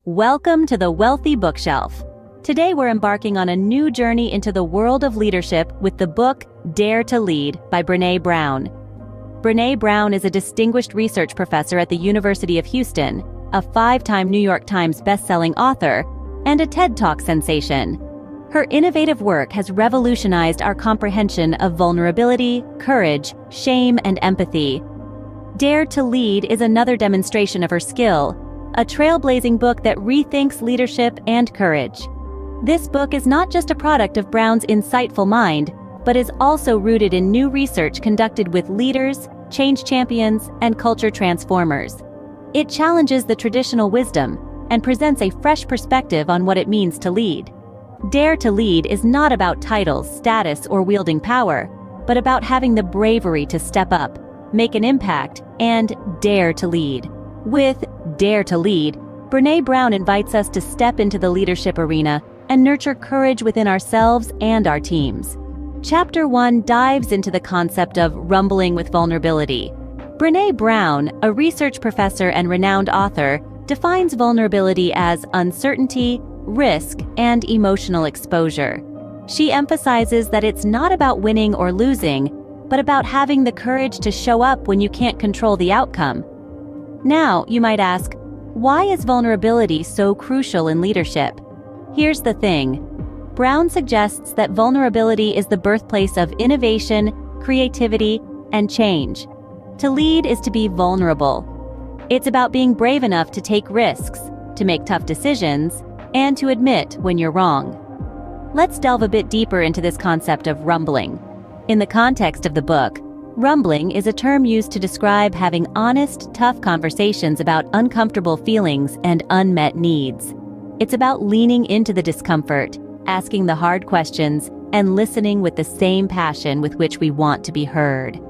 Welcome to the Wealthy Bookshelf. Today we're embarking on a new journey into the world of leadership with the book Dare to Lead by Brené Brown. Brené Brown is a distinguished research professor at the University of Houston, a 5-time New York Times bestselling author, and a TED Talk sensation. Her innovative work has revolutionized our comprehension of vulnerability, courage, shame, and empathy. Dare to Lead is another demonstration of her skill, a trailblazing book that rethinks leadership and courage. This book is not just a product of Brown's insightful mind, but is also rooted in new research conducted with leaders, change champions, and culture transformers. It challenges the traditional wisdom and presents a fresh perspective on what it means to lead. Dare to Lead is not about titles, status, or wielding power, but about having the bravery to step up, make an impact, and dare to lead. With Dare to Lead, Brené Brown invites us to step into the leadership arena and nurture courage within ourselves and our teams. Chapter 1 dives into the concept of rumbling with vulnerability. Brené Brown, a research professor and renowned author, defines vulnerability as uncertainty, risk, and emotional exposure. She emphasizes that it's not about winning or losing, but about having the courage to show up when you can't control the outcome. Now, you might ask, why is vulnerability so crucial in leadership? Here's the thing. Brown suggests that vulnerability is the birthplace of innovation, creativity, and change. To lead is to be vulnerable. It's about being brave enough to take risks, to make tough decisions, and to admit when you're wrong. Let's delve a bit deeper into this concept of rumbling. In the context of the book, rumbling is a term used to describe having honest, tough conversations about uncomfortable feelings and unmet needs. It's about leaning into the discomfort, asking the hard questions, and listening with the same passion with which we want to be heard.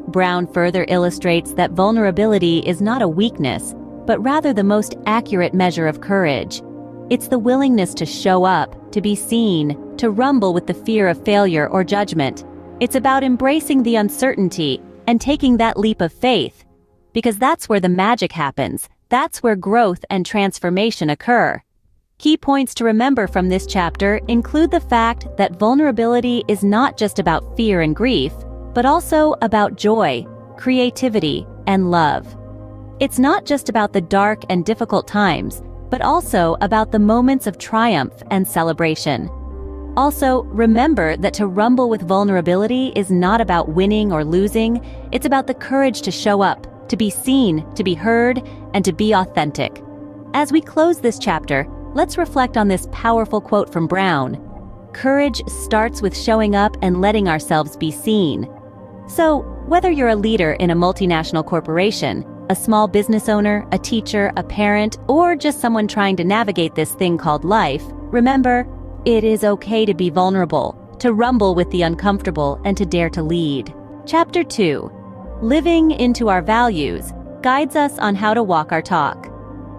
Brown further illustrates that vulnerability is not a weakness, but rather the most accurate measure of courage. It's the willingness to show up, to be seen, to rumble with the fear of failure or judgment. It's about embracing the uncertainty and taking that leap of faith, because that's where the magic happens. That's where growth and transformation occur. Key points to remember from this chapter include the fact that vulnerability is not just about fear and grief, but also about joy, creativity, and love. It's not just about the dark and difficult times, but also about the moments of triumph and celebration. Also, remember that to rumble with vulnerability is not about winning or losing. It's about the courage to show up, to be seen, to be heard, and to be authentic. As we close this chapter, let's reflect on this powerful quote from Brown. Courage starts with showing up and letting ourselves be seen. So, whether you're a leader in a multinational corporation, a small business owner, a teacher, a parent, or just someone trying to navigate this thing called life, remember, it is okay to be vulnerable, to rumble with the uncomfortable, and to dare to lead. Chapter 2. Living into Our Values guides us on how to walk our talk.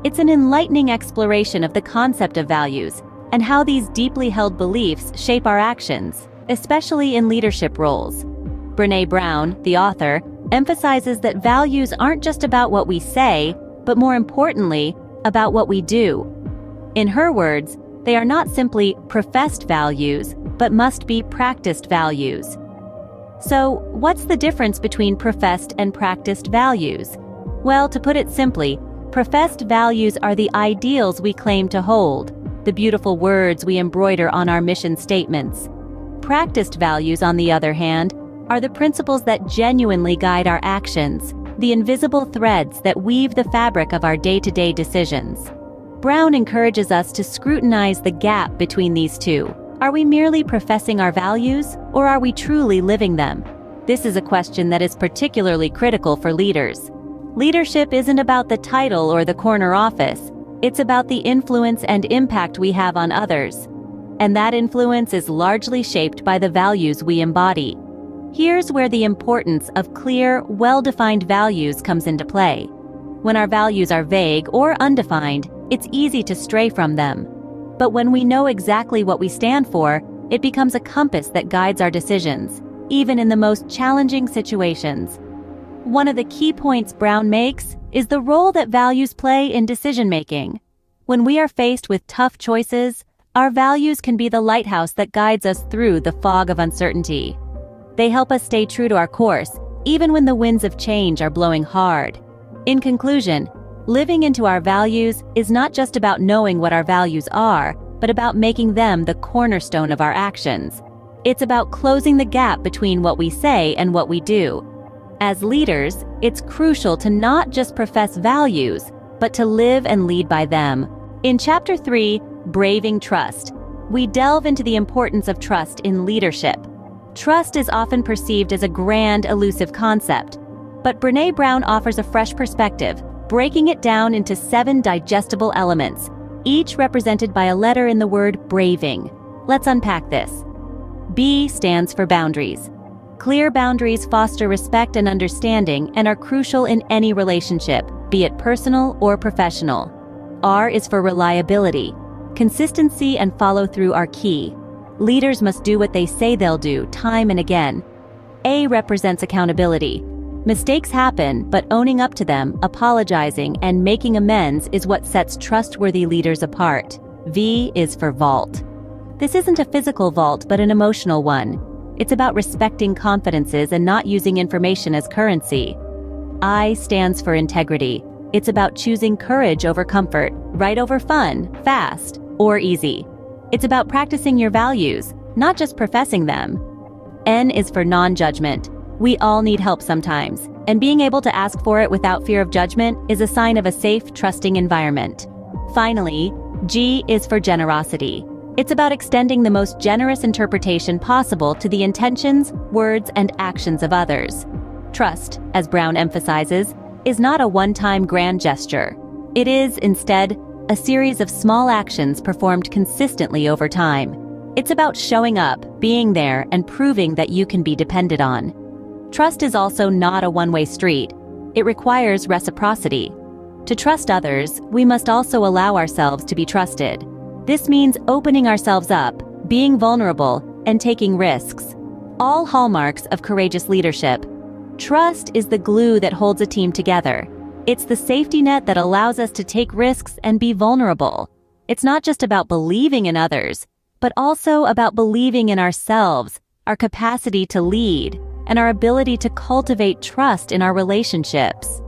It's an enlightening exploration of the concept of values and how these deeply held beliefs shape our actions, especially in leadership roles. Brené Brown, the author, emphasizes that values aren't just about what we say, but more importantly, about what we do. In her words, they are not simply professed values, but must be practiced values. So, what's the difference between professed and practiced values? Well, to put it simply, professed values are the ideals we claim to hold, the beautiful words we embroider on our mission statements. Practiced values, on the other hand, are the principles that genuinely guide our actions, the invisible threads that weave the fabric of our day-to-day decisions. Brown encourages us to scrutinize the gap between these two. Are we merely professing our values, or are we truly living them? This is a question that is particularly critical for leaders. Leadership isn't about the title or the corner office. It's about the influence and impact we have on others. And that influence is largely shaped by the values we embody. Here's where the importance of clear, well-defined values comes into play. When our values are vague or undefined, it's easy to stray from them. But when we know exactly what we stand for, it becomes a compass that guides our decisions, even in the most challenging situations. One of the key points Brown makes is the role that values play in decision-making. When we are faced with tough choices, our values can be the lighthouse that guides us through the fog of uncertainty. They help us stay true to our course, even when the winds of change are blowing hard. In conclusion, living into our values is not just about knowing what our values are, but about making them the cornerstone of our actions. It's about closing the gap between what we say and what we do. As leaders, it's crucial to not just profess values, but to live and lead by them. In Chapter 3, Braving Trust, we delve into the importance of trust in leadership. Trust is often perceived as a grand, elusive concept, but Brené Brown offers a fresh perspective, breaking it down into 7 digestible elements, each represented by a letter in the word braving. Let's unpack this. B stands for boundaries. Clear boundaries foster respect and understanding and are crucial in any relationship, be it personal or professional. R is for reliability. Consistency and follow-through are key. Leaders must do what they say they'll do, time and again. A represents accountability. Mistakes happen, but owning up to them, apologizing, and making amends is what sets trustworthy leaders apart. V is for vault. This isn't a physical vault, but an emotional one. It's about respecting confidences and not using information as currency. I stands for integrity. It's about choosing courage over comfort, right over fun, fast, or easy. It's about practicing your values, not just professing them. N is for non-judgment. We all need help sometimes, and being able to ask for it without fear of judgment is a sign of a safe, trusting environment. Finally, G is for generosity. It's about extending the most generous interpretation possible to the intentions, words, and actions of others. Trust, as Brown emphasizes, is not a one-time grand gesture. It is, instead, a series of small actions performed consistently over time. It's about showing up, being there, and proving that you can be depended on. Trust is also not a one-way street. It requires reciprocity. To trust others, we must also allow ourselves to be trusted. This means opening ourselves up, being vulnerable, and taking risks. All hallmarks of courageous leadership. Trust is the glue that holds a team together. It's the safety net that allows us to take risks and be vulnerable. It's not just about believing in others, but also about believing in ourselves, our capacity to lead, and our ability to cultivate trust in our relationships.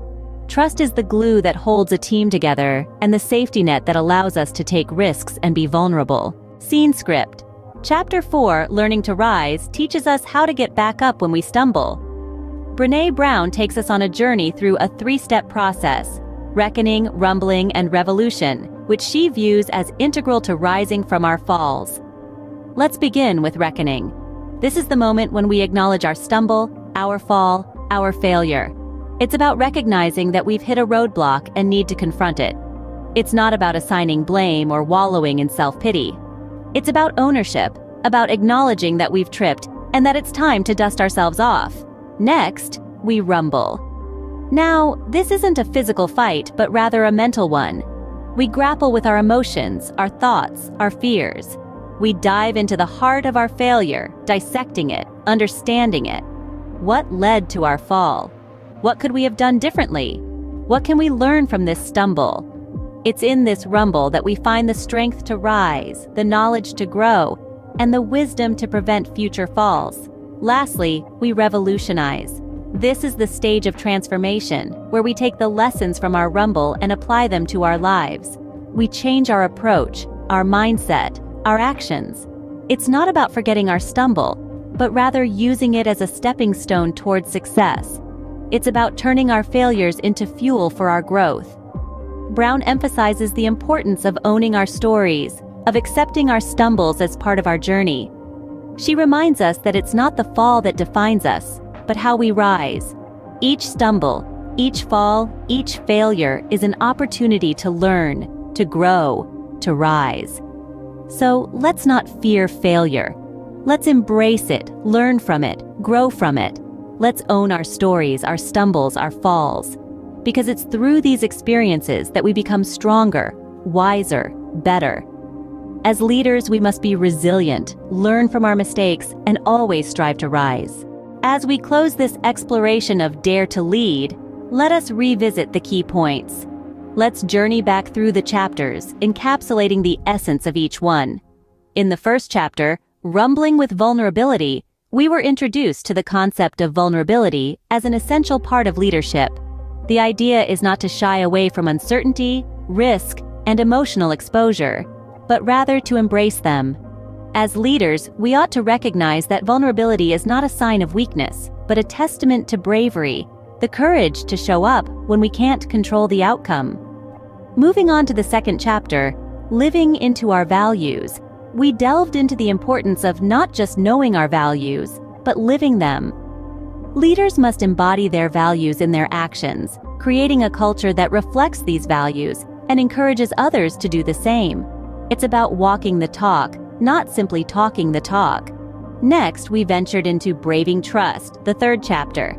Trust is the glue that holds a team together and the safety net that allows us to take risks and be vulnerable. Scene script. Chapter 4, Learning to Rise, teaches us how to get back up when we stumble. Brené Brown takes us on a journey through a 3-step process: reckoning, rumbling, and revolution, which she views as integral to rising from our falls. Let's begin with reckoning. This is the moment when we acknowledge our stumble, our fall, our failure. It's about recognizing that we've hit a roadblock and need to confront it. It's not about assigning blame or wallowing in self-pity. It's about ownership, about acknowledging that we've tripped and that it's time to dust ourselves off. Next, we rumble. Now, this isn't a physical fight, but rather a mental one. We grapple with our emotions, our thoughts, our fears. We dive into the heart of our failure, dissecting it, understanding it. What led to our fall? What could we have done differently? What can we learn from this stumble? It's in this rumble that we find the strength to rise, the knowledge to grow, and the wisdom to prevent future falls. Lastly, we revolutionize. This is the stage of transformation, where we take the lessons from our rumble and apply them to our lives. We change our approach, our mindset, our actions. It's not about forgetting our stumble, but rather using it as a stepping stone towards success. It's about turning our failures into fuel for our growth. Brown emphasizes the importance of owning our stories, of accepting our stumbles as part of our journey. She reminds us that it's not the fall that defines us, but how we rise. Each stumble, each fall, each failure is an opportunity to learn, to grow, to rise. So let's not fear failure. Let's embrace it, learn from it, grow from it. Let's own our stories, our stumbles, our falls. Because it's through these experiences that we become stronger, wiser, better. As leaders, we must be resilient, learn from our mistakes, and always strive to rise. As we close this exploration of Dare to Lead, let us revisit the key points. Let's journey back through the chapters, encapsulating the essence of each one. In the first chapter, Rumbling with Vulnerability, we were introduced to the concept of vulnerability as an essential part of leadership. The idea is not to shy away from uncertainty, risk, and emotional exposure, but rather to embrace them. As leaders, we ought to recognize that vulnerability is not a sign of weakness, but a testament to bravery, the courage to show up when we can't control the outcome. Moving on to the second chapter, Living into Our Values, we delved into the importance of not just knowing our values, but living them. Leaders must embody their values in their actions, creating a culture that reflects these values and encourages others to do the same. It's about walking the talk, not simply talking the talk. Next, we ventured into Braving Trust, the third chapter.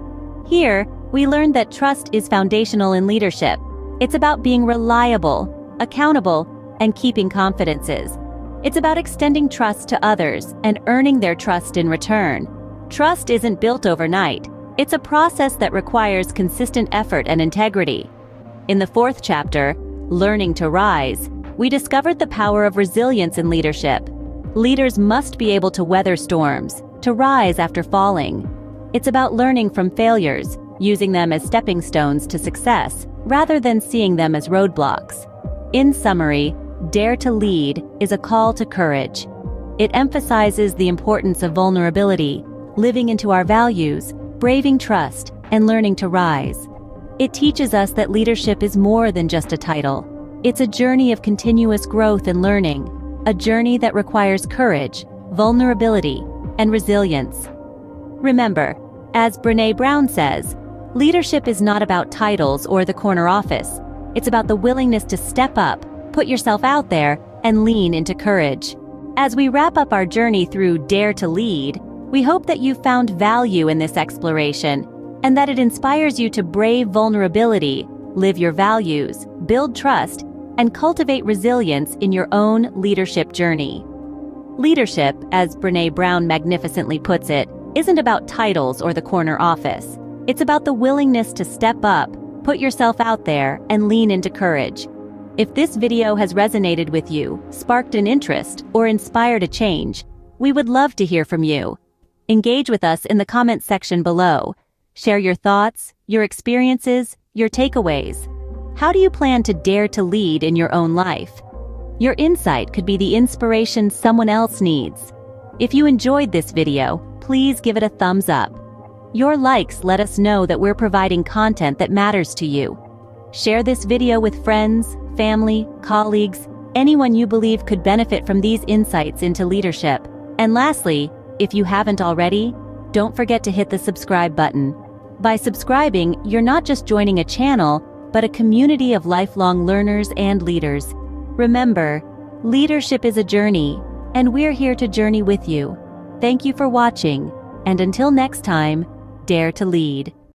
Here, we learned that trust is foundational in leadership. It's about being reliable, accountable, and keeping confidences. It's about extending trust to others and earning their trust in return. Trust isn't built overnight. It's a process that requires consistent effort and integrity. In the fourth chapter, Learning to Rise, we discovered the power of resilience in leadership. Leaders must be able to weather storms, to rise after falling. It's about learning from failures, using them as stepping stones to success, rather than seeing them as roadblocks. In summary, Dare to Lead is a call to courage. It emphasizes the importance of vulnerability, living into our values, braving trust, and learning to rise. It teaches us that leadership is more than just a title. It's a journey of continuous growth and learning, a journey that requires courage, vulnerability, and resilience. Remember, as Brené Brown says, leadership is not about titles or the corner office. It's about the willingness to step up, put yourself out there, and lean into courage. As we wrap up our journey through Dare to Lead, we hope that you found value in this exploration and that it inspires you to brave vulnerability, live your values, build trust, and cultivate resilience in your own leadership journey. Leadership, as Brené Brown magnificently puts it, isn't about titles or the corner office. It's about the willingness to step up, put yourself out there, and lean into courage. If this video has resonated with you, sparked an interest, or inspired a change, we would love to hear from you. Engage with us in the comments section below. Share your thoughts, your experiences, your takeaways. How do you plan to dare to lead in your own life? Your insight could be the inspiration someone else needs. If you enjoyed this video, please give it a thumbs up. Your likes let us know that we're providing content that matters to you. Share this video with friends, family, colleagues, anyone you believe could benefit from these insights into leadership. And lastly, if you haven't already, don't forget to hit the subscribe button. By subscribing, you're not just joining a channel, but a community of lifelong learners and leaders. Remember, leadership is a journey, and we're here to journey with you. Thank you for watching, and until next time, dare to lead.